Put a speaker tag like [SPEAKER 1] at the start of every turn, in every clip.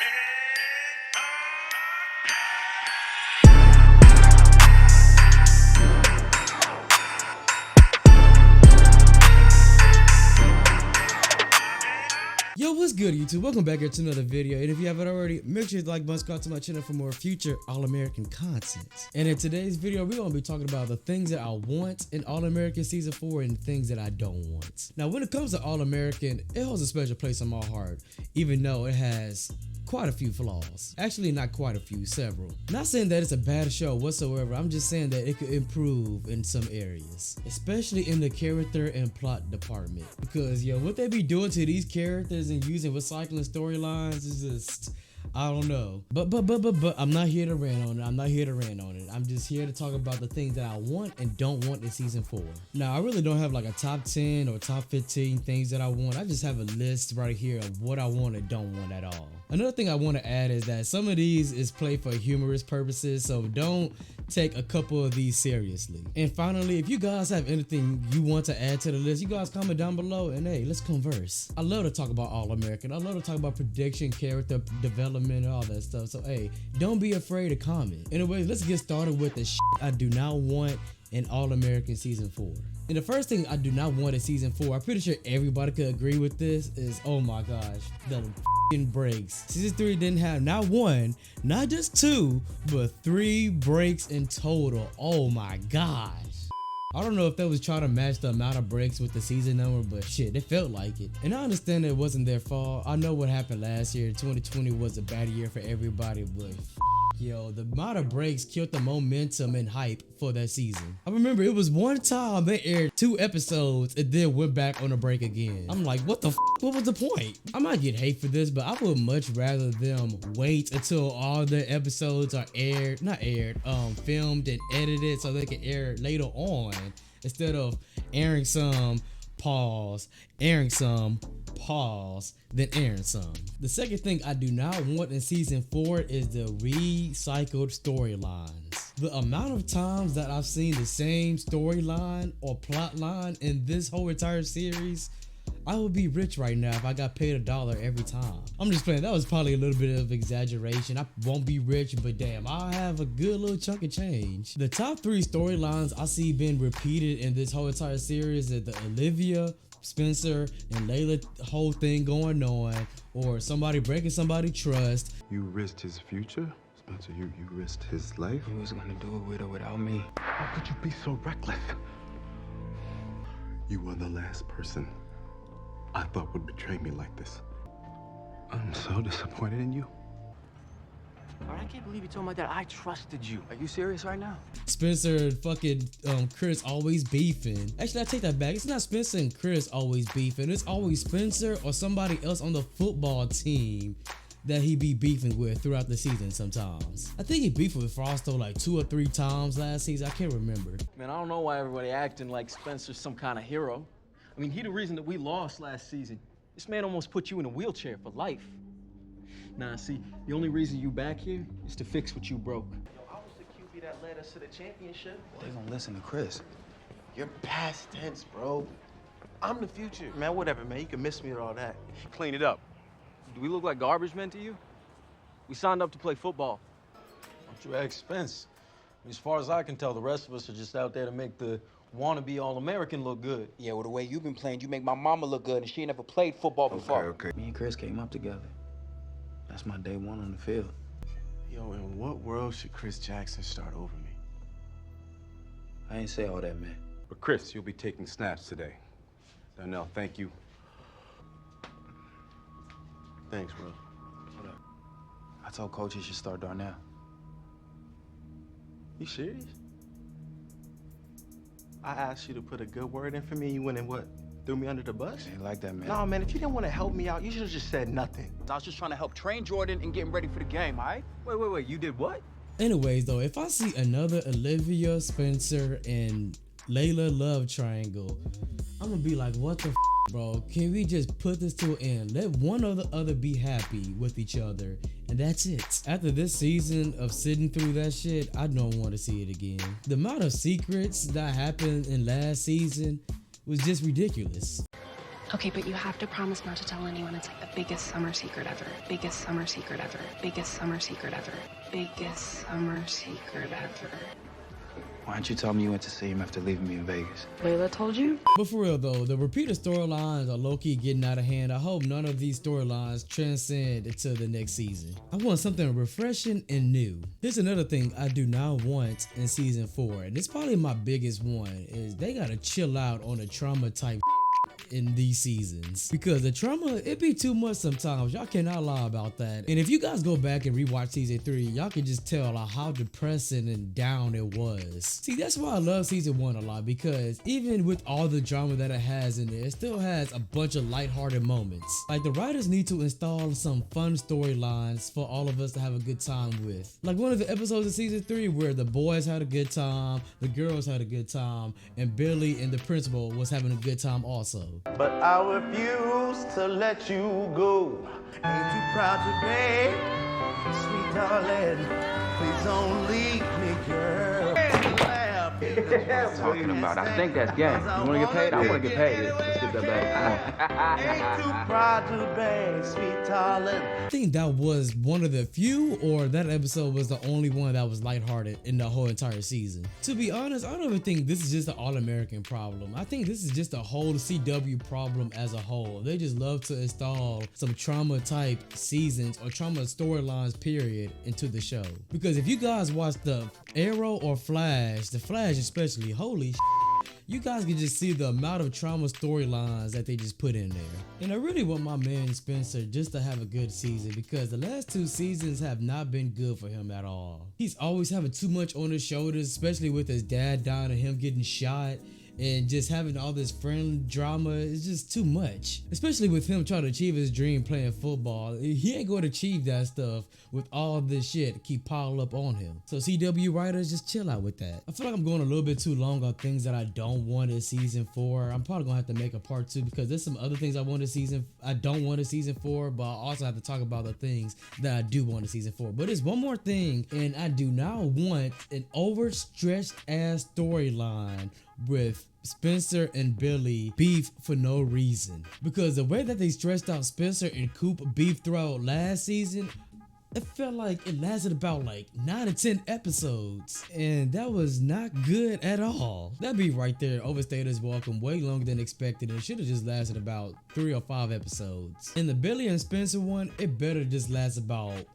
[SPEAKER 1] Yo, what's good, YouTube? Welcome back here to another video, and if you haven't already, make sure to like, subscribe to my channel for more future All-American content. And in today's video, we're going to be talking about the things that I want in All-American Season 4 and things that I don't want. Now, when it comes to All-American, it holds a special place in my heart, even though it has quite a few flaws. Actually, not quite a few, several. Not saying that it's a bad show whatsoever, I'm just saying that it could improve in some areas, especially in the character and plot department. Because, yo, what they be doing to these characters and using recycling storylines is just, I don't know. But I'm not here to rant on it. I'm just here to talk about the things that I want and don't want in Season 4. Now, I really don't have like a top 10 or top 15 things that I want. I just have a list right here of what I want and don't want at all. Another thing I want to add is that some of these is played for humorous purposes, so don't take a couple of these seriously. And finally, if you guys have anything you want to add to the list, you guys comment down below and hey, let's converse. I love to talk about All-American. I love to talk about prediction, character development, and all that stuff. So hey, don't be afraid to comment. Anyways, let's get started with the shit I do not want in All-American Season 4. And the first thing I do not want in Season 4, I'm pretty sure everybody could agree with this, is, oh my gosh, the breaks. Season 3 didn't have not one, not just two, but 3 breaks in total. Oh my gosh. I don't know if they was trying to match the amount of breaks with the season number, but shit, it felt like it. And I understand it wasn't their fault. I know what happened last year. 2020 was a bad year for everybody, but yo, the amount of breaks killed the momentum and hype for that season. I remember it was one time they aired 2 episodes and then went back on a break again. I'm like, what the what was the point? I might get hate for this, but I would much rather them wait until all the episodes are filmed and edited so they can air later on, instead of airing some, pause, airing some, pause, then airing some. The second thing I do not want in Season 4 is the recycled storylines. The amount of times that I've seen the same storyline or plot line in this whole entire series, I would be rich right now if I got paid $1 every time. I'm just playing. That was probably a little bit of exaggeration. I won't be rich, but damn, I'll have a good little chunk of change. The top 3 storylines I see being repeated in this whole entire series is the Olivia, Spencer, and Layla whole thing going on, or somebody breaking somebody's trust.
[SPEAKER 2] You risked his future? Spencer, you risked his life?
[SPEAKER 3] He was gonna do it with or without me.
[SPEAKER 2] How could you be so reckless? You were the last person I thought would betray me like this. I'm so disappointed in you.
[SPEAKER 3] I can't believe you told my dad I trusted you. Are you serious right now?
[SPEAKER 1] Spencer and fucking Chris always beefing. Actually, I take that back. It's not Spencer and Chris always beefing. It's always Spencer or somebody else on the football team that he be beefing with throughout the season sometimes. I think he beefed with Frosto like 2 or 3 times last season. I can't remember.
[SPEAKER 4] Man, I don't know why everybody acting like Spencer's some kind of hero. I mean, he the reason that we lost last season. This man almost put you in a wheelchair for life. Nah, see, the only reason you back here is to fix what you broke.
[SPEAKER 5] Yo, I was the QB that led us to the championship.
[SPEAKER 3] They gonna listen to Chris.
[SPEAKER 5] You're past tense, bro. I'm the future. Man, whatever, man. You can miss me and all that.
[SPEAKER 4] Clean it up. Do we look like garbage men to you? We signed up to play football.
[SPEAKER 6] Don't you ask Spence. I mean, as far as I can tell, the rest of us are just out there to make the wannabe All-American look good.
[SPEAKER 3] Yeah, well, the way you've been playing, you make my mama look good, and she ain't never played football before.
[SPEAKER 2] Okay.
[SPEAKER 3] Me and Chris came up together. That's my day 1 on the field.
[SPEAKER 5] Yo, in what world should Chris Jackson start over me?
[SPEAKER 3] I ain't say all that, man.
[SPEAKER 2] But Chris, you'll be taking snaps today. Darnell, thank you.
[SPEAKER 5] Thanks, bro.
[SPEAKER 3] What up? I told Coach he should start Darnell.
[SPEAKER 5] You serious? I asked you to put a good word in for me, and you went and what? Threw me under the bus?
[SPEAKER 3] Ain't like that, man.
[SPEAKER 5] No, man, if you didn't want to help me out, you should have just said nothing.
[SPEAKER 4] I was just trying to help train Jordan and get him ready for the game, all right? Wait, you did what?
[SPEAKER 1] Anyways, though, if I see another Olivia, Spencer, and Layla love triangle, I'm gonna be like, what the bro? Can we just put this to an end? Let one or the other be happy with each other, and that's it. After this season of sitting through that shit, I don't want to see it again. The amount of secrets that happened in last season was just ridiculous.
[SPEAKER 7] Okay, but you have to promise not to tell anyone. It's like the biggest summer secret ever. Biggest summer secret ever. Biggest summer secret ever. Biggest summer secret ever.
[SPEAKER 8] Why didn't you tell me you went to see him after leaving me in Vegas?
[SPEAKER 7] Layla told you?
[SPEAKER 1] But for real though, the repeated storylines are low-key getting out of hand. I hope none of these storylines transcend into the next season. I want something refreshing and new. Here's another thing I do not want in season 4, and it's probably my biggest one, is they gotta chill out on the trauma type in these seasons, because the trauma, it be too much sometimes. Y'all cannot lie about that. And if you guys go back and rewatch season 3, y'all can just tell how depressing and down it was. See, that's why I love season 1 a lot, because even with all the drama that it has in there, it still has a bunch of lighthearted moments. Like, the writers need to install some fun storylines for all of us to have a good time with. Like one of the episodes of season 3 where the boys had a good time, the girls had a good time, and Billy and the principal was having a good time also.
[SPEAKER 5] But I refuse to let you go. Ain't you proud to be, sweet darling? Please don't leave me, girl.
[SPEAKER 8] Talking about, I think that's game. You wanna get paid? I wanna get paid. Let's get that back.
[SPEAKER 5] Ain't too proud to be, sweet darling.
[SPEAKER 1] I think that was one of the few, or that episode was the only one that was lighthearted in the whole entire season. To be honest, I don't even think this is just an all-American problem. I think this is just a whole CW problem as a whole. They just love to install some trauma type seasons or trauma storylines period into the show. Because if you guys watch the Arrow or Flash, the Flash especially, holy you guys can just see the amount of trauma storylines that they just put in there. And I really want my man Spencer just to have a good season, because the last 2 seasons have not been good for him at all. He's always having too much on his shoulders, especially with his dad dying and him getting shot. And just having all this friend drama is just too much. Especially with him trying to achieve his dream playing football. He ain't going to achieve that stuff with all this shit keep piling up on him. So CW writers, just chill out with that. I feel like I'm going a little bit too long on things that I don't want in season 4. I'm probably gonna have to make a part 2, because there's some other things I don't want in season 4, but I also have to talk about the things that I do want in season 4. But there's one more thing, and I do not want an overstretched ass storyline with Spencer and Billy beef for no reason. Because the way that they stretched out Spencer and Coop beef throughout last season, it felt like it lasted about like 9 to 10 episodes, and that was not good at all. That beef right there overstayed its welcome way longer than expected, and it should have just lasted about 3 or 5 episodes. In the Billy and Spencer one, it better just last about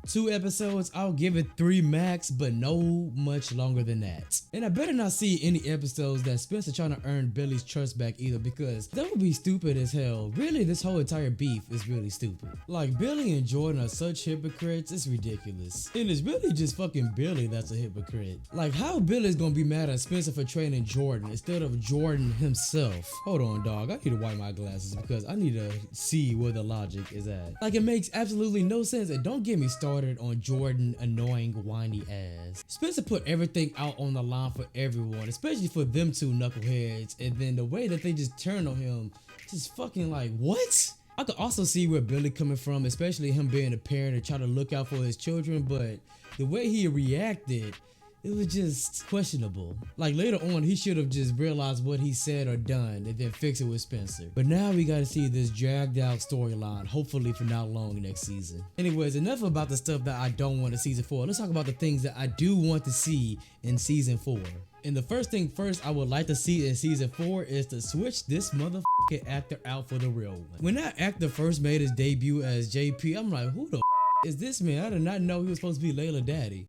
[SPEAKER 1] 2 episodes. I'll give it 3 max, but no much longer than that. And I better not see any episodes that Spencer trying to earn Billy's trust back either, because that would be stupid as hell. Really, this whole entire beef is really stupid. Like, Billy and Jordan are such hypocrites, it's ridiculous. And it's really just fucking Billy that's a hypocrite. Like, how Billy's gonna be mad at Spencer for training Jordan instead of Jordan himself? Hold on, dog, I need to wipe my glasses because I need to see where the logic is at. Like, it makes absolutely no sense, and don't get me started on Jordan annoying whiny ass. Spencer put everything out on the line for everyone, especially for them 2 knuckleheads, and then the way that they just turned on him, just fucking like, what? I could also see where Billy coming from, especially him being a parent and trying to look out for his children, but the way he reacted, it was just questionable. Like, later on, he should have just realized what he said or done and then fix it with Spencer. But now we gotta see this dragged out storyline, hopefully for not long next season. Anyways, enough about the stuff that I don't want in season 4. Let's talk about the things that I do want to see in season 4. And the first thing first I would like to see in season 4 is to switch this motherfucking actor out for the real one. When that actor first made his debut as JP, I'm like, who the is this man? I did not know he was supposed to be Layla daddy.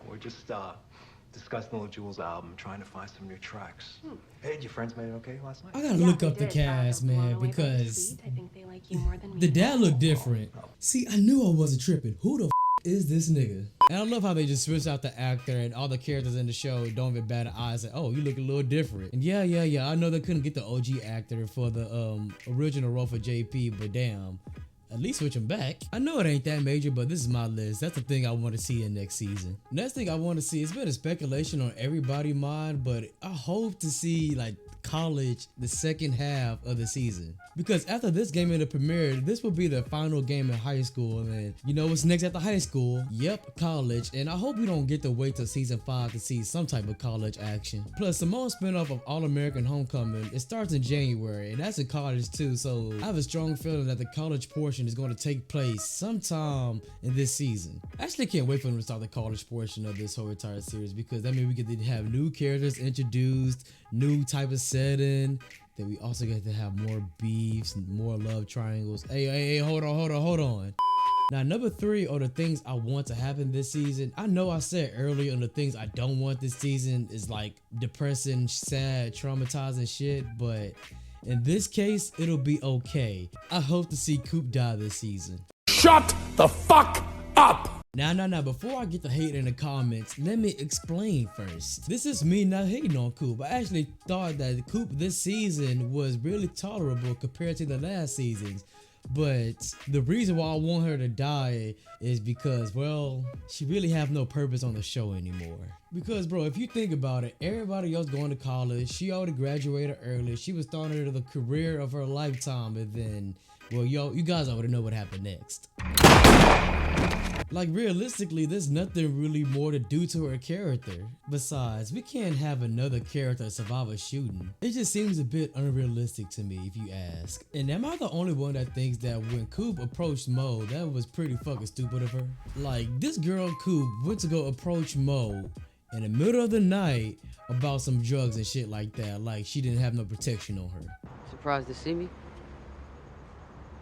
[SPEAKER 3] We're just discussing Lil Jewel's album, trying to find some new tracks. Hey, did your friends made it okay last night?
[SPEAKER 1] I gotta look up the cast, man, because
[SPEAKER 7] I think they like you more than me.
[SPEAKER 1] the dad looked different. See, I knew I wasn't tripping. Who the is this nigga? And I love how they just switch out the actor, and all the characters in the show don't even bat an eye and say, oh, you look a little different. And yeah, I know they couldn't get the OG actor for the original role for JP, but damn, at least switch him back. I know it ain't that major, but this is my list. That's the thing I want to see in next season. Next thing I want to see, it's been a speculation on everybody's mind, but I hope to see like college the second half of the season. Because after this game in the premiere, this will be the final game in high school. And you know what's next after high school? Yep, college. And I hope we don't get to wait till season 5 to see some type of college action. Plus, Simone's spinoff of All-American Homecoming, it starts in January, and that's in college too. So I have a strong feeling that the college portion is going to take place sometime in this season. I actually can't wait for them to start the college portion of this whole entire series, because that means we get to have new characters introduced, new type of setting. That we also get to have more beefs and more love triangles. Hey, hold on. Now, number 3 are the things I want to happen this season. I know I said earlier on the things I don't want this season is like depressing, sad, traumatizing shit, but in this case, it'll be okay. I hope to see Coop die this season.
[SPEAKER 9] Shut the fuck up!
[SPEAKER 1] Now, before I get the hate in the comments, let me explain first. This is me not hating on Coop. I actually thought that Coop this season was really tolerable compared to the last seasons. But the reason why I want her to die is because, well, she really have no purpose on the show anymore. Because, bro, if you think about it, everybody else going to college, she already graduated early, she was starting the career of her lifetime, and then, well, you guys already know what happened next. Like, realistically, there's nothing really more to do to her character. Besides, we can't have another character survive a shooting. It just seems a bit unrealistic to me, if you ask. And am I the only one that thinks that when Coop approached Mo, that was pretty fucking stupid of her? Like, this girl Coop went to go approach Mo in the middle of the night about some drugs and shit like that, like she didn't have no protection on her.
[SPEAKER 10] Surprised to see me?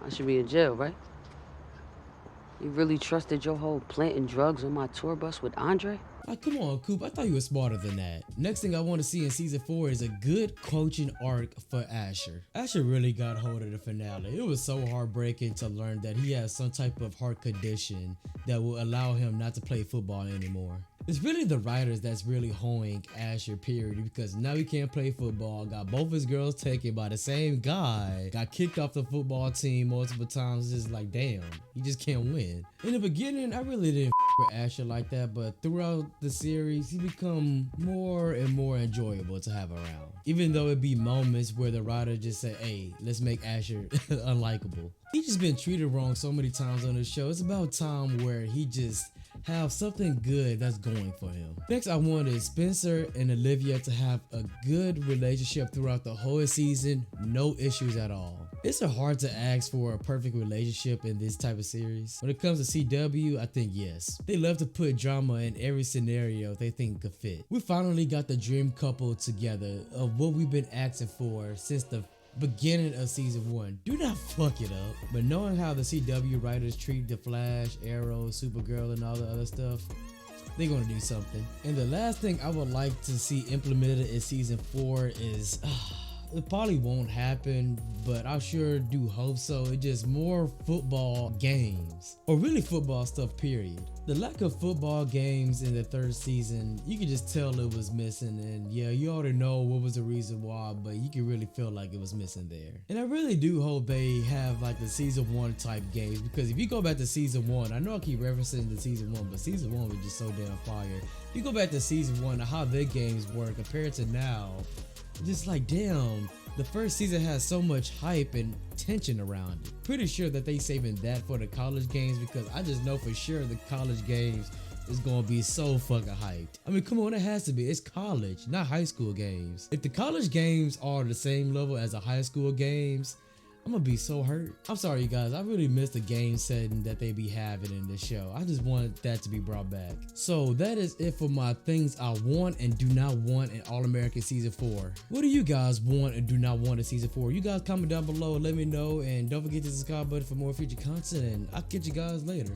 [SPEAKER 10] I should be in jail, right? You really trusted your whole planting drugs on my tour bus with Andre?
[SPEAKER 1] Like, come on, Coop, I thought you were smarter than that. Next thing I want to see in season 4 is a good coaching arc for Asher. Asher really got hold of the finale. It was so heartbreaking to learn that he has some type of heart condition that will allow him not to play football anymore. It's really the writers that's really hoeing Asher, period, because now he can't play football, got both his girls taken by the same guy, got kicked off the football team multiple times. It's just like, damn, he just can't win. In the beginning, I really didn't with Asher like that, but throughout the series, he become more and more enjoyable to have around. Even though it be moments where the writer just say, hey, let's make Asher unlikable. He just been treated wrong so many times on the show. It's about time where he just have something good that's going for him. Next, I wanted Spencer and Olivia to have a good relationship throughout the whole season, no issues at all. It's hard to ask for a perfect relationship in this type of series. When it comes to CW, I think yes. They love to put drama in every scenario they think could fit. We finally got the dream couple together of what we've been asking for since the beginning of season 1. Do not fuck it up. But knowing how the CW writers treat the Flash, Arrow, Supergirl, and all the other stuff, they're gonna do something. And the last thing I would like to see implemented in season 4 is it probably won't happen, but I sure do hope so. It's just more football games, or really football stuff, period. The lack of football games in the 3rd season, you can just tell it was missing, and yeah, you already know what was the reason why, but you can really feel like it was missing there. And I really do hope they have like the season 1 type games, because if you go back to season 1, I know I keep referencing the season 1, but season 1 was just so damn fire. If you go back to season 1 and how their games were compared to now, just like, damn, the first season has so much hype and tension around it. Pretty sure that they saving that for the college games, because I just know for sure the college games is gonna be so fucking hyped. I mean, come on, it has to be. It's college, not high school games. If the college games are the same level as the high school games, I'm gonna be so hurt. I'm sorry, you guys. I really missed the game setting that they be having in this show. I just want that to be brought back. So that is it for my things I want and do not want in All-American Season 4. What do you guys want and do not want in Season 4? You guys comment down below, let me know, and don't forget to subscribe button for more future content, and I'll catch you guys later.